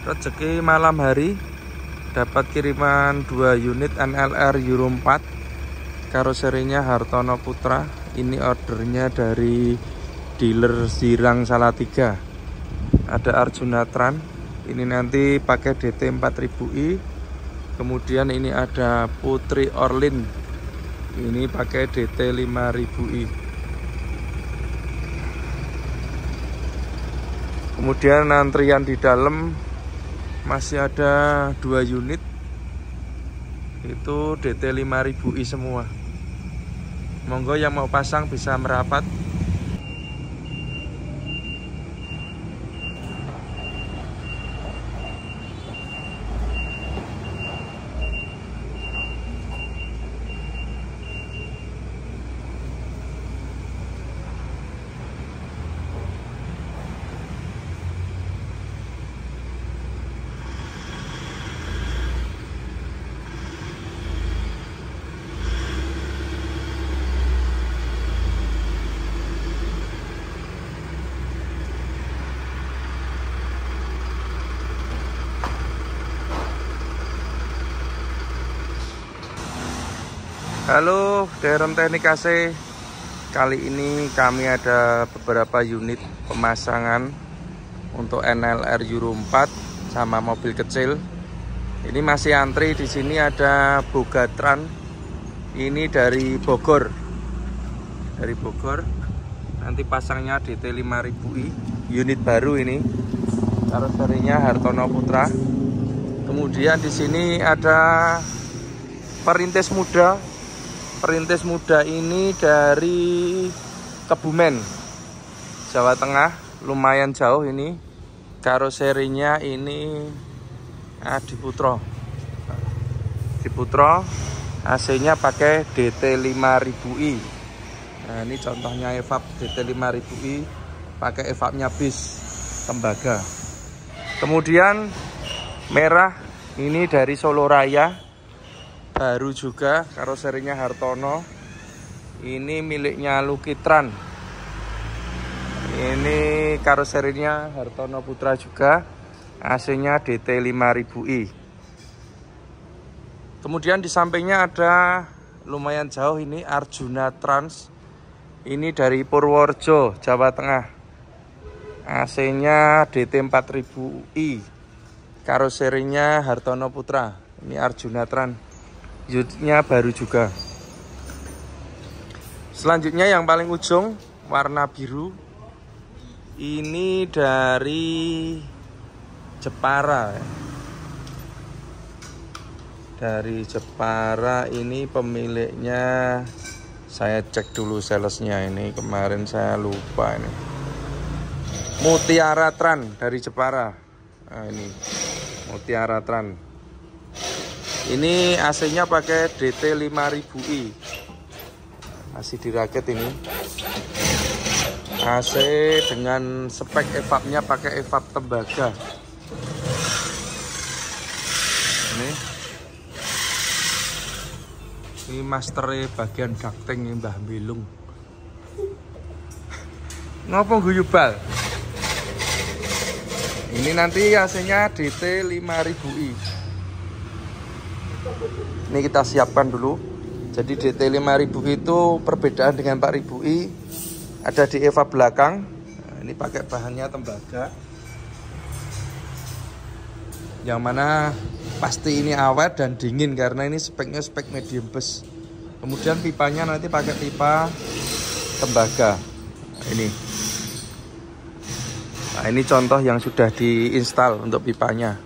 Rezeki malam hari dapat kiriman 2 unit NLR Euro 4 karoserinya Hartono Putra. Ini ordernya dari dealer Zirang Salatiga. Ada Arjuna Tran, ini nanti pakai DT 4000i. Kemudian ini ada Putri Orlin, ini pakai DT 5000i. Kemudian antrian di dalam masih ada 2 unit, itu DT 5000i semua. Monggo yang mau pasang bisa merapat. Halo Derem Teknik AC. Kali ini kami ada beberapa unit pemasangan untuk NLR Euro 4 sama mobil kecil. Ini masih antri. Di sini ada Bogatran. Ini dari Bogor. Dari Bogor. Nanti pasangnya DT 5000i. Unit baru ini. Karoserinya Hartono Putra. Kemudian di sini ada Perintis Muda. Perintis Muda ini dari Kebumen, Jawa Tengah, lumayan jauh ini. Karoserinya ini Adiputro. Adiputro, AC-nya pakai DT 5000i. Nah, ini contohnya evap DT 5000i, pakai evapnya bis tembaga. Kemudian merah ini dari Solo Raya. Baru juga, karoserinya Hartono. Ini miliknya Lukitran. Ini karoserinya Hartono Putra juga. AC-nya DT 5000i. Kemudian di sampingnya ada lumayan jauh ini Arjuna Trans. Ini dari Purworejo, Jawa Tengah. AC-nya DT 4000i. Karoserinya Hartono Putra. Ini Arjuna Trans. Unitnya baru juga. Selanjutnya yang paling ujung warna biru. Ini dari Jepara. Dari Jepara, ini pemiliknya saya cek dulu salesnya, ini kemarin saya lupa ini. Mutiara Tran dari Jepara. Nah, ini Mutiara Tran. Ini AC-nya pakai DT 5000i. Masih dirakit ini. AC dengan spek evapnya pakai evap tembaga. Ini master bagian ducting Mbah Bilung. Ngopo guyubal? Ini nanti AC-nya DT 5000i. Ini kita siapkan dulu. Jadi DT 5000 itu perbedaan dengan 4000i ada di evap belakang. Nah, ini pakai bahannya tembaga. Yang mana pasti ini awet dan dingin karena ini speknya spek medium bus. Kemudian pipanya nanti pakai pipa tembaga. Nah, ini. Nah, ini contoh yang sudah diinstal untuk pipanya.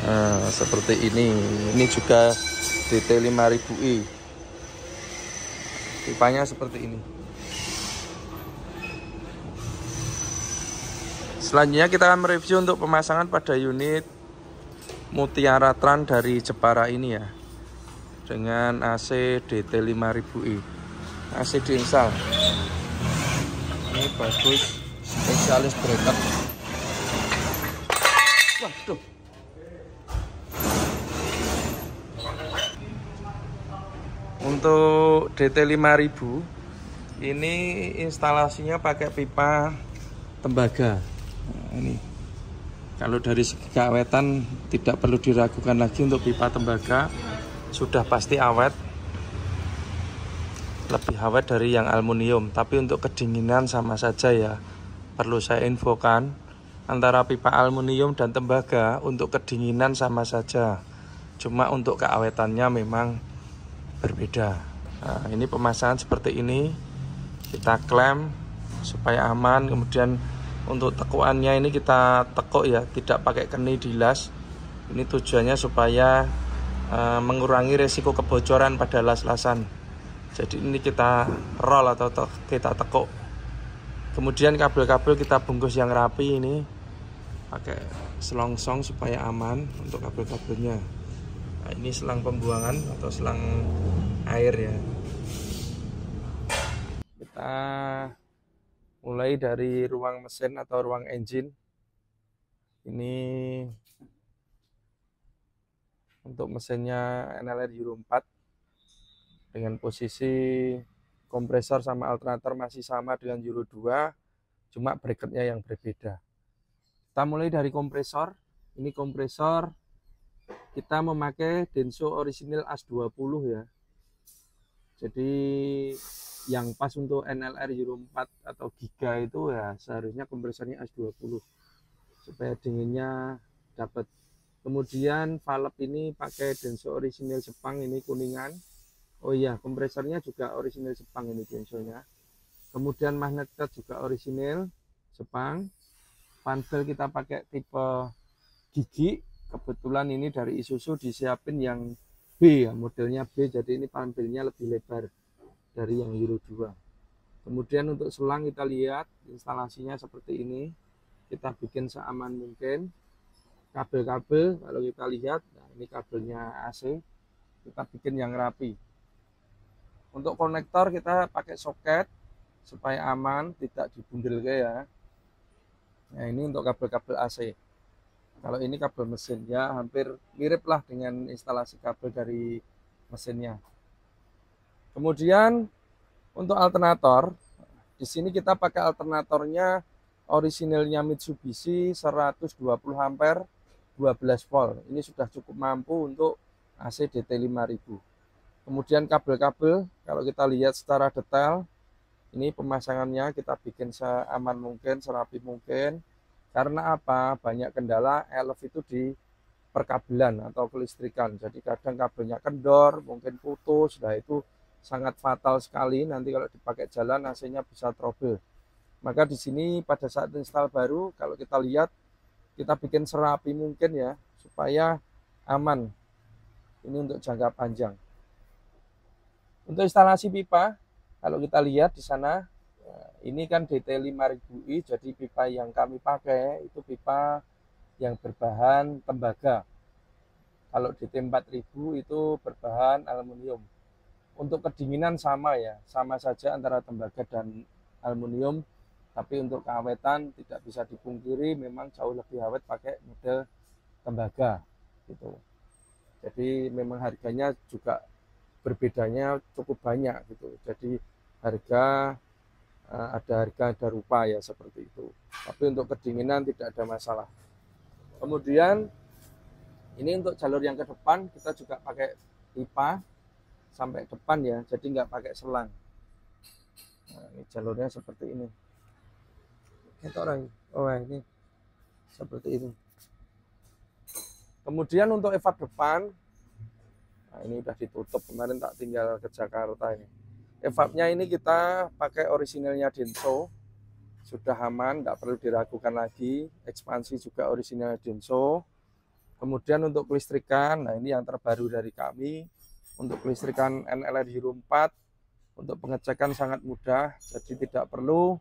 Nah, seperti ini. Ini juga DT 5000i. Pipanya seperti ini. Selanjutnya kita akan mereview untuk pemasangan pada unit Mutiara Tran dari Jepara ini ya. Dengan AC DT 5000i. AC diinstal. Ini bagus, spesialis breaker. Waduh. Untuk DT 5000 ini instalasinya pakai pipa tembaga. Nah, ini kalau dari segi keawetan tidak perlu diragukan lagi untuk pipa tembaga, sudah pasti awet, lebih awet dari yang aluminium. Tapi untuk kedinginan sama saja ya, perlu saya infokan, antara pipa aluminium dan tembaga untuk kedinginan sama saja, cuma untuk keawetannya memang berbeda. Nah, ini pemasangan seperti ini, kita klem supaya aman. Kemudian untuk tekuannya ini kita tekuk ya, tidak pakai keni dilas. Ini tujuannya supaya mengurangi resiko kebocoran pada las-lasan. Jadi ini kita roll atau kita tekuk. Kemudian kabel-kabel kita bungkus yang rapi ini pakai selongsong supaya aman untuk kabel-kabelnya. Nah, ini selang pembuangan atau selang air ya. Kita mulai dari ruang mesin atau ruang engine. Ini untuk mesinnya NLR Euro 4 dengan posisi kompresor sama alternator masih sama dengan Euro 2, cuma bracketnya yang berbeda. Kita mulai dari kompresor. Ini kompresor kita memakai Denso orisinil AS20 ya. Jadi yang pas untuk NLR Euro 4 atau Giga itu ya seharusnya kompresornya AS20 supaya dinginnya dapat. Kemudian valve ini pakai Denso orisinil Jepang, ini kuningan. Oh iya, kompresornya juga orisinil Jepang ini Densonya. Kemudian magnet cut juga orisinil Jepang. Panvel kita pakai tipe gigi. Kebetulan ini dari Isuzu disiapin yang B ya, modelnya B, jadi ini panvelnya lebih lebar dari yang Euro 2. Kemudian untuk selang kita lihat instalasinya seperti ini. Kita bikin seaman mungkin. Kabel-kabel kalau kita lihat, nah ini kabelnya AC, kita bikin yang rapi. Untuk konektor kita pakai soket supaya aman, tidak dibundel ya. Nah ini untuk kabel-kabel AC. Kalau ini kabel mesin ya, hampir mirip lah dengan instalasi kabel dari mesinnya. Kemudian untuk alternator, di sini kita pakai alternatornya orisinilnya Mitsubishi 120 ampere 12 volt. Ini sudah cukup mampu untuk AC DT 5000. Kemudian kabel-kabel kalau kita lihat secara detail, ini pemasangannya kita bikin seaman mungkin, serapi mungkin. Karena apa? Banyak kendala elf itu di perkabelan atau kelistrikan. Jadi kadang kabelnya kendor, mungkin putus. Nah itu sangat fatal sekali. Nanti kalau dipakai jalan AC-nya bisa trouble. Maka di sini pada saat install baru, kalau kita lihat, kita bikin serapi mungkin ya, supaya aman. Ini untuk jangka panjang. Untuk instalasi pipa, kalau kita lihat di sana, ini kan DT 5000i, jadi pipa yang kami pakai itu pipa yang berbahan tembaga. Kalau DT 4000 itu berbahan aluminium. Untuk kedinginan sama ya, sama saja antara tembaga dan aluminium. Tapi untuk keawetan tidak bisa dipungkiri, memang jauh lebih awet pakai model tembaga gitu. Jadi memang harganya juga berbedanya cukup banyak gitu. Jadi harga ada harga ada rupa ya seperti itu. Tapi untuk kedinginan tidak ada masalah. Kemudian ini untuk jalur yang ke depan kita juga pakai pipa sampai depan ya, jadi nggak pakai selang. Nah, ini jalurnya seperti ini. Itu orang, oh ini seperti ini. Kemudian untuk evap depan, nah ini udah ditutup, kemarin tak tinggal ke Jakarta ini. Evapnya ini kita pakai orisinilnya Denso, sudah aman, tidak perlu diragukan lagi. Ekspansi juga orisinilnya Denso. Kemudian untuk kelistrikan, nah ini yang terbaru dari kami. Untuk kelistrikan NLR Euro 4, untuk pengecekan sangat mudah, jadi tidak perlu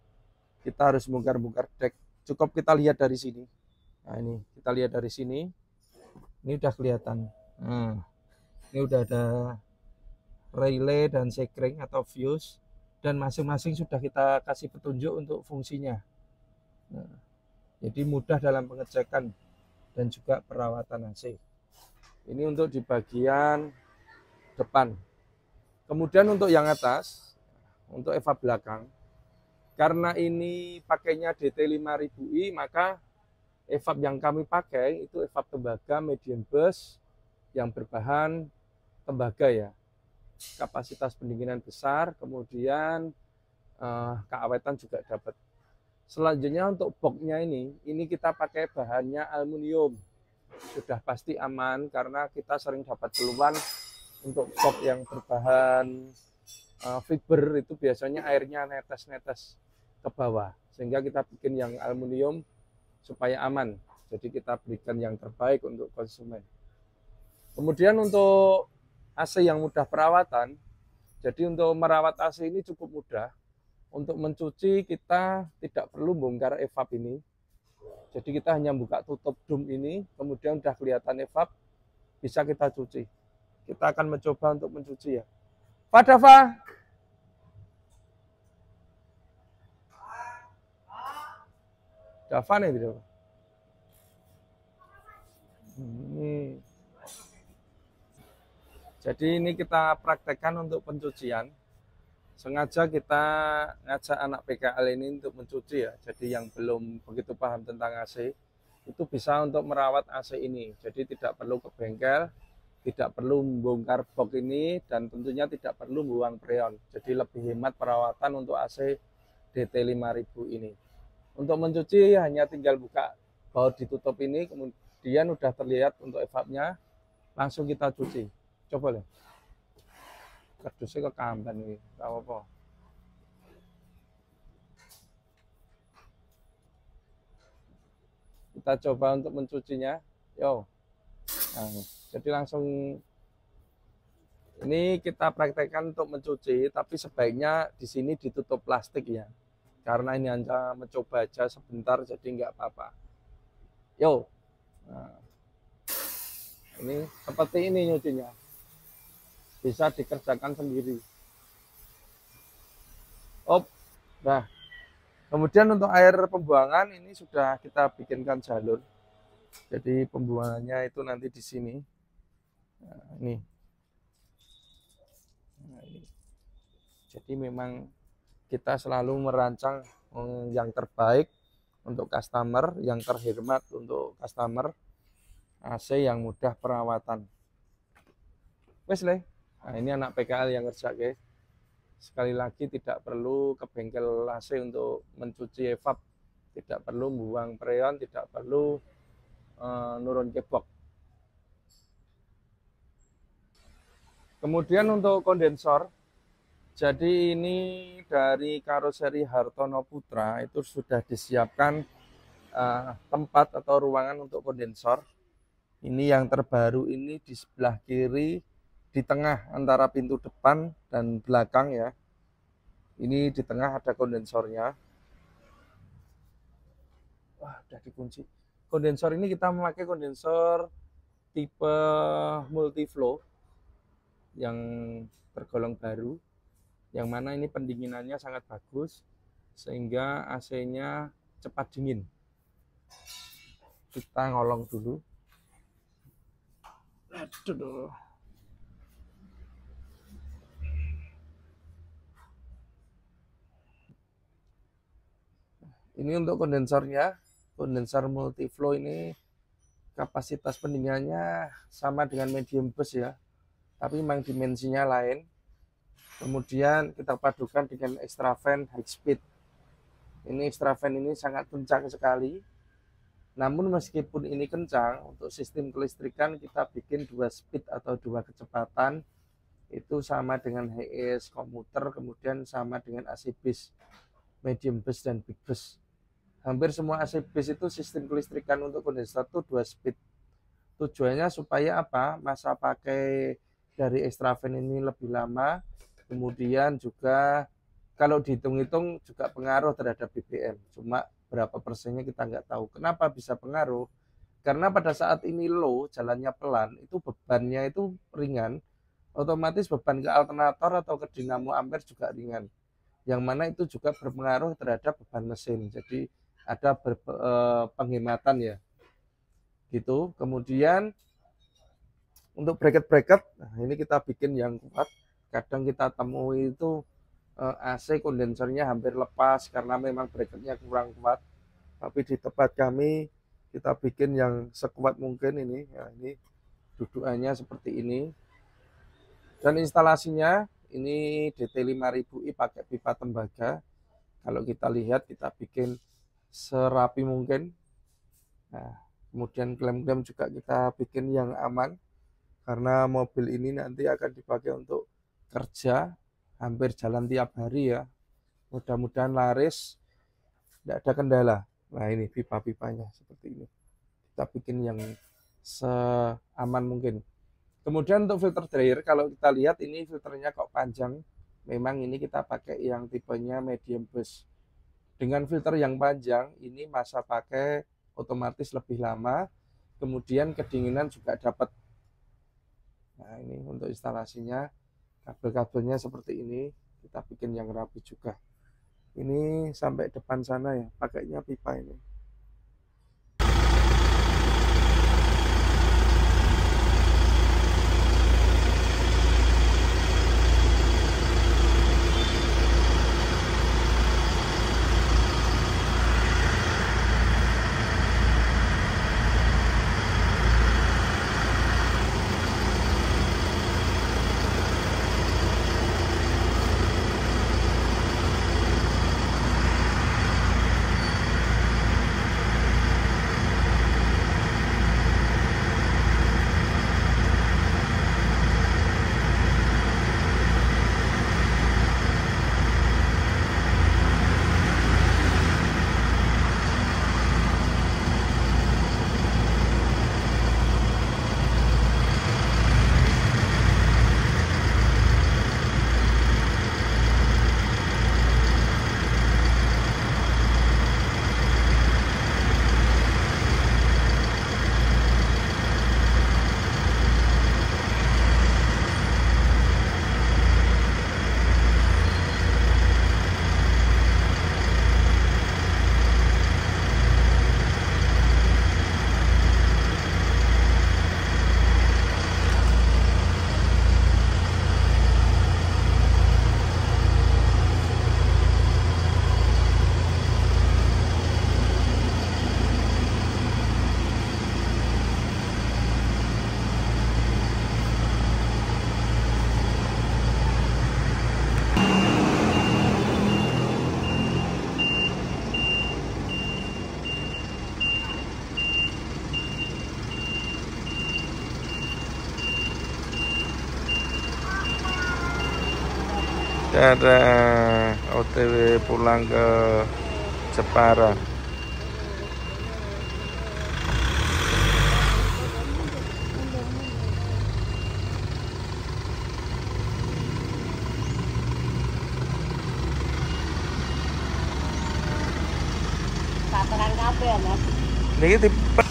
kita harus bongkar-bongkar dek. Cukup kita lihat dari sini. Nah ini kita lihat dari sini, ini udah kelihatan. Nah, ini udah ada relay dan sekring atau fuse, dan masing-masing sudah kita kasih petunjuk untuk fungsinya. Nah, jadi mudah dalam pengecekan dan juga perawatan AC. Ini untuk di bagian depan. Kemudian untuk yang atas, untuk evap belakang, Karena ini pakainya DT5000i, maka evap yang kami pakai itu evap tembaga medium burst yang berbahan tembaga ya. Kapasitas pendinginan besar, kemudian keawetan juga dapat. Selanjutnya untuk boxnya ini kita pakai bahannya aluminium. Sudah pasti aman karena kita sering dapat keluhan untuk box yang berbahan fiber itu biasanya airnya netes-netes ke bawah, sehingga kita bikin yang aluminium supaya aman. Jadi kita berikan yang terbaik untuk konsumen. Kemudian untuk AC yang mudah perawatan, jadi untuk merawat AC ini cukup mudah. Untuk mencuci kita tidak perlu bongkar evap ini. Jadi kita hanya buka tutup dum ini, kemudian udah kelihatan evap, bisa kita cuci. Kita akan mencoba untuk mencuci ya. Pak Dava. Dava nih gitu. Jadi ini kita praktekkan untuk pencucian. Sengaja kita ngajak anak PKL ini untuk mencuci ya. Jadi yang belum begitu paham tentang AC, itu bisa untuk merawat AC ini. Jadi tidak perlu ke bengkel, tidak perlu membongkar box ini, dan tentunya tidak perlu buang freon. Jadi lebih hemat perawatan untuk AC DT5000 ini. Untuk mencuci hanya tinggal buka baut ditutup ini, kemudian udah terlihat untuk evapnya, langsung kita cuci. Coba lihat. Kardusnya ke kamban ini, apa-apa. Kita coba untuk mencucinya. Yo. Nah, jadi langsung ini kita praktekkan untuk mencuci, tapi sebaiknya di sini ditutup plastik ya. Karena ini hanya mencoba aja sebentar, jadi nggak apa-apa. Yo. Nah, ini seperti ini nyucinya. Bisa dikerjakan sendiri. Op. Nah, kemudian untuk air pembuangan ini sudah kita bikinkan jalur. Jadi pembuangannya itu nanti di sini. Nah, ini. Nah, ini. Jadi memang kita selalu merancang yang terbaik untuk customer, yang terhemat untuk customer, AC yang mudah perawatan. Wes le. Nah, ini anak PKL yang kerja guys. Sekali lagi tidak perlu ke bengkel AC untuk mencuci evap, tidak perlu membuang freon, tidak perlu nurun ke box. Kemudian untuk kondensor, jadi ini dari karoseri Hartono Putra itu sudah disiapkan tempat atau ruangan untuk kondensor. Ini yang terbaru ini di sebelah kiri, di tengah antara pintu depan dan belakang ya. Ini di tengah ada kondensornya. Wah, udah dikunci. Kondensor ini kita memakai kondensor tipe multiflow yang tergolong baru, yang mana ini pendinginannya sangat bagus sehingga AC-nya cepat dingin. Kita ngolong dulu. Aduh. Ini untuk kondensornya, kondensor multiflow ini kapasitas pendinginannya sama dengan medium burst ya, tapi memang dimensinya lain. Kemudian kita padukan dengan extra fan high speed. Ini extra fan ini sangat kencang sekali. Namun meskipun ini kencang, untuk sistem kelistrikan kita bikin 2 speed atau 2 kecepatan. Itu sama dengan HS komuter, kemudian sama dengan AC bus, medium bus dan big bus. Hampir semua AC bus itu sistem kelistrikan untuk kondensor itu 2 speed. Tujuannya supaya apa? Masa pakai dari extra fan ini lebih lama. Kemudian juga kalau dihitung-hitung juga pengaruh terhadap BBM. Cuma berapa persennya kita nggak tahu. Kenapa bisa pengaruh? Karena pada saat ini low, jalannya pelan, itu bebannya itu ringan. Otomatis beban ke alternator atau ke dinamo ampere juga ringan. Yang mana itu juga berpengaruh terhadap beban mesin. Jadi ada penghematan ya. Gitu. Kemudian untuk bracket-bracket, nah ini kita bikin yang kuat. Kadang kita temui itu AC kondensernya hampir lepas karena memang bracketnya kurang kuat. Tapi di tempat kami kita bikin yang sekuat mungkin ini. Ya, ini dudukannya seperti ini. Dan instalasinya ini DT5000i pakai pipa tembaga. Kalau kita lihat kita bikin serapi mungkin. Nah, kemudian klem-klem juga kita bikin yang aman karena mobil ini nanti akan dipakai untuk kerja hampir jalan tiap hari ya. Mudah-mudahan laris, tidak ada kendala. Nah ini pipa-pipanya seperti ini. Kita bikin yang seaman mungkin. Kemudian untuk filter dryer, kalau kita lihat ini filternya kok panjang. Memang ini kita pakai yang tipenya medium burst. Dengan filter yang panjang, ini masa pakai otomatis lebih lama. Kemudian kedinginan juga dapat. Nah ini untuk instalasinya. Kabel-kabelnya seperti ini, kita bikin yang rapi juga. Ini sampai depan sana ya, pakainya pipa ini. Dadah, OTW pulang ke Jepara. Paparan kabeh, Mas. Niki tipe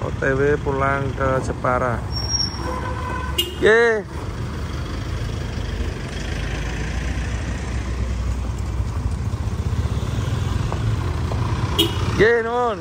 OTW pulang ke Jepara. Ye. Ye, nun.